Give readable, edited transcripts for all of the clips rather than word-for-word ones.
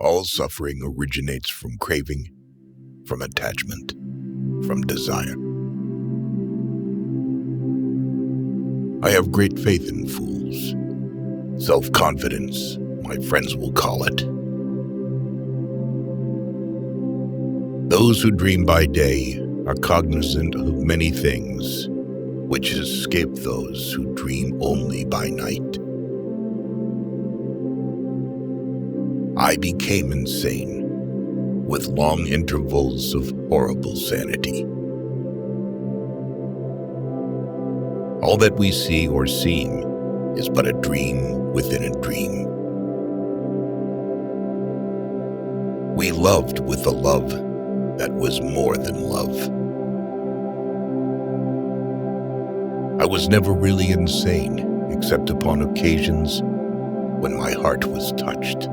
All suffering originates from craving, from attachment, from desire. I have great faith in fools. Self-confidence, my friends will call it. Those who dream by day are cognizant of many things, which escape those who dream only by night. I became insane, with long intervals of horrible sanity. All that we see or seem is but a dream within a dream. We loved with a love that was more than love. I was never really insane, except upon occasions when my heart was touched.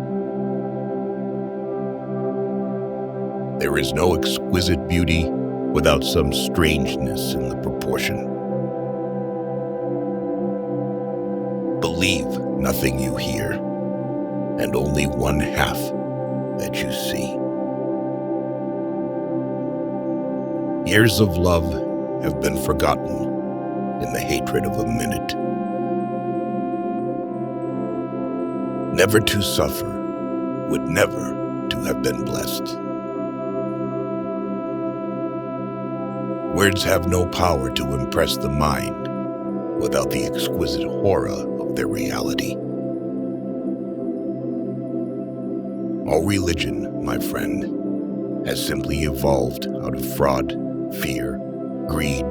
There is no exquisite beauty without some strangeness in the proportion. Believe nothing you hear, and only one half that you see. Years of love have been forgotten in the hatred of a minute. Never to suffer would never to have been blessed. Words have no power to impress the mind without the exquisite horror of their reality. All religion, my friend, has simply evolved out of fraud, fear, greed,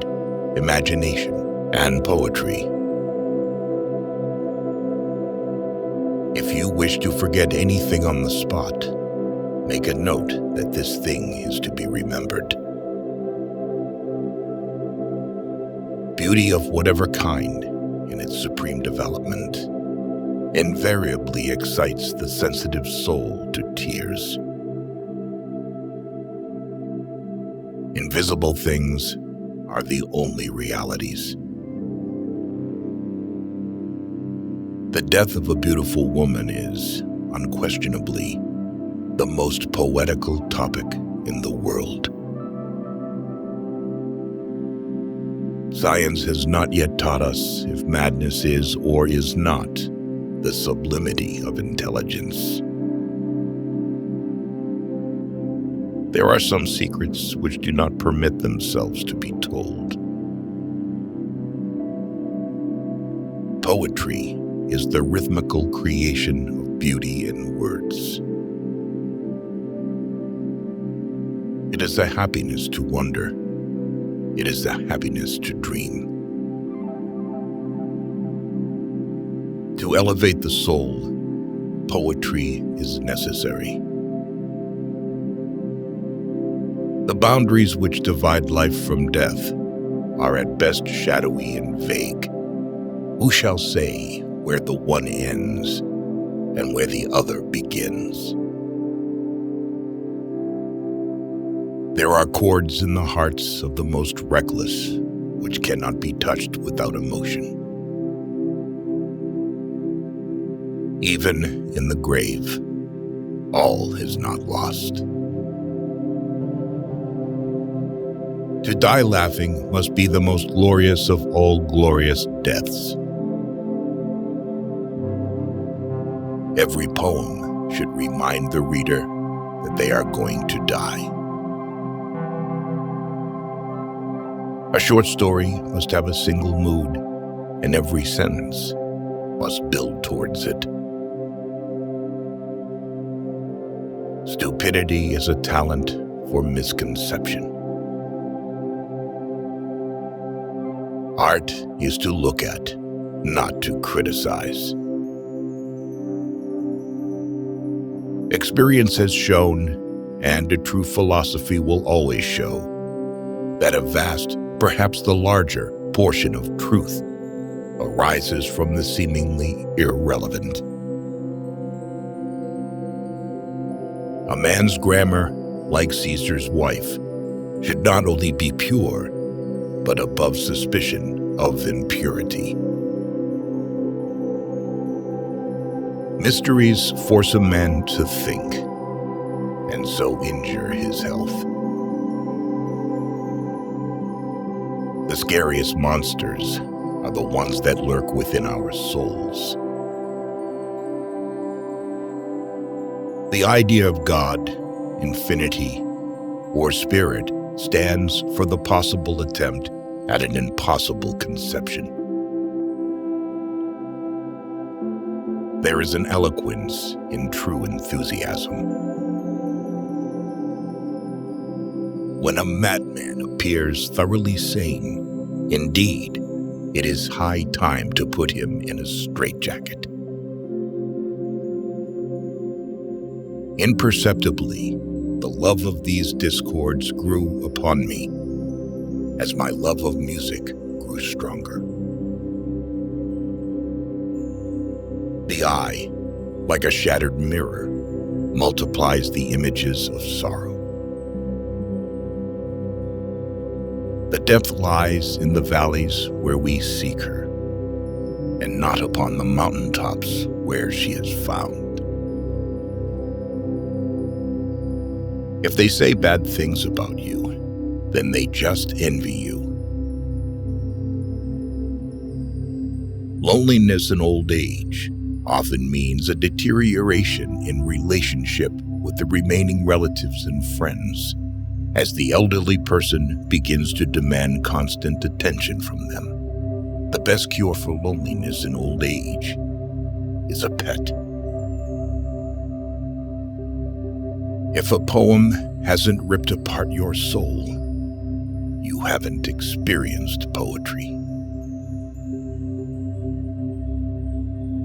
imagination, and poetry. If you wish to forget anything on the spot, make a note that this thing is to be remembered. Beauty of whatever kind, in its supreme development, invariably excites the sensitive soul to tears. Invisible things are the only realities. The death of a beautiful woman is, unquestionably, the most poetical topic in the world. Science has not yet taught us if madness is or is not the sublimity of intelligence. There are some secrets which do not permit themselves to be told. Poetry is the rhythmical creation of beauty in words. It is a happiness to wonder. It is a happiness to dream. To elevate the soul, poetry is necessary. The boundaries which divide life from death are at best shadowy and vague. Who shall say where the one ends and where the other begins? There are chords in the hearts of the most reckless which cannot be touched without emotion. Even in the grave, all is not lost. To die laughing must be the most glorious of all glorious deaths. Every poem should remind the reader that they are going to die. A short story must have a single mood, and every sentence must build towards it. Stupidity is a talent for misconception. Art is to look at, not to criticize. Experience has shown, and a true philosophy will always show, that a vast, perhaps the larger, portion of truth arises from the seemingly irrelevant. A man's grammar, like Caesar's wife, should not only be pure, but above suspicion of impurity. Mysteries force a man to think, and so injure his health. The scariest monsters are the ones that lurk within our souls. The idea of God, infinity, or spirit stands for the possible attempt at an impossible conception. There is an eloquence in true enthusiasm. When a madman appears thoroughly sane, indeed, it is high time to put him in a straitjacket. Imperceptibly, the love of these discords grew upon me as my love of music grew stronger. The eye, like a shattered mirror, multiplies the images of sorrow. The depth lies in the valleys where we seek her, and not upon the mountaintops where she is found. If they say bad things about you, then they just envy you. Loneliness in old age often means a deterioration in relationship with the remaining relatives and friends, as the elderly person begins to demand constant attention from them. The best cure for loneliness in old age is a pet. If a poem hasn't ripped apart your soul, you haven't experienced poetry.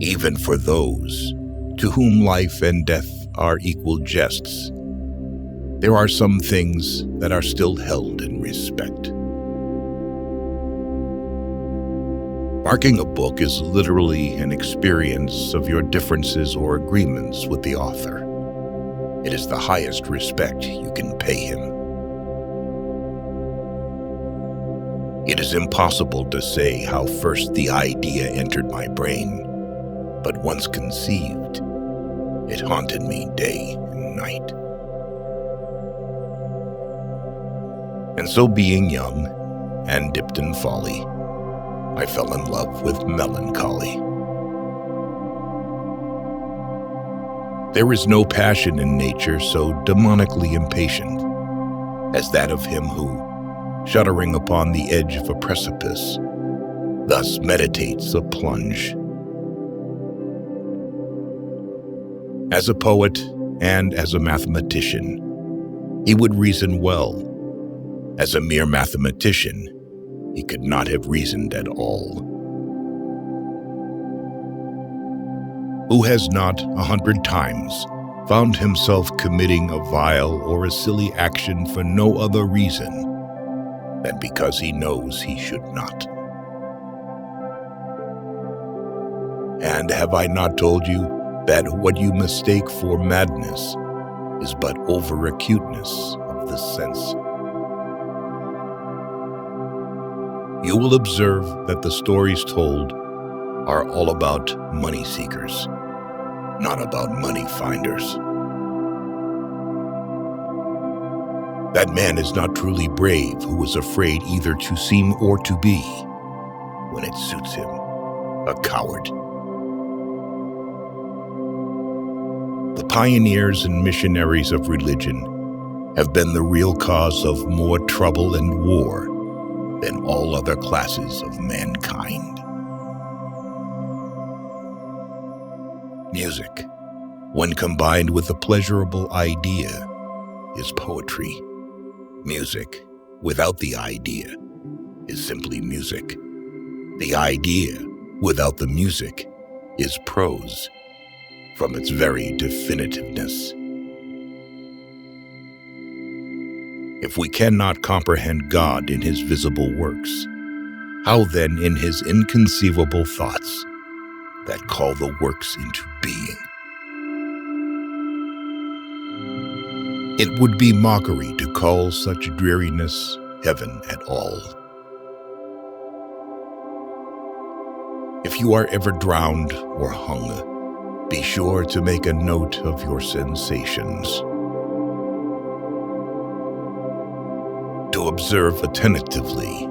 Even for those to whom life and death are equal jests, there are some things that are still held in respect. Marking a book is literally an experience of your differences or agreements with the author. It is the highest respect you can pay him. It is impossible to say how first the idea entered my brain, but once conceived, it haunted me day and night. And so, being young and dipped in folly, I fell in love with melancholy. There is no passion in nature so demonically impatient as that of him who, shuddering upon the edge of a precipice, thus meditates a plunge. As a poet and as a mathematician, he would reason well. As a mere mathematician, he could not have reasoned at all. Who has not 100 times found himself committing a vile or a silly action for no other reason than because he knows he should not? And have I not told you that what you mistake for madness is but over-acuteness of the sense? You will observe that the stories told are all about money seekers, not about money finders. That man is not truly brave who is afraid either to seem or to be, when it suits him, a coward. The pioneers and missionaries of religion have been the real cause of more trouble and war than all other classes of mankind. Music, when combined with a pleasurable idea, is poetry. Music, without the idea, is simply music. The idea, without the music, is prose, from its very definitiveness. If we cannot comprehend God in his visible works, how then in his inconceivable thoughts that call the works into being? It would be mockery to call such dreariness heaven at all. If you are ever drowned or hung, be sure to make a note of your sensations. To observe attentively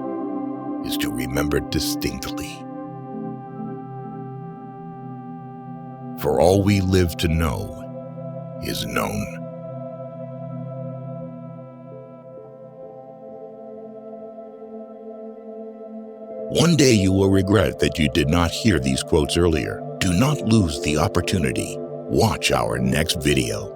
is to remember distinctly. For all we live to know is known. One day you will regret that you did not hear these quotes earlier. Do not lose the opportunity. Watch our next video.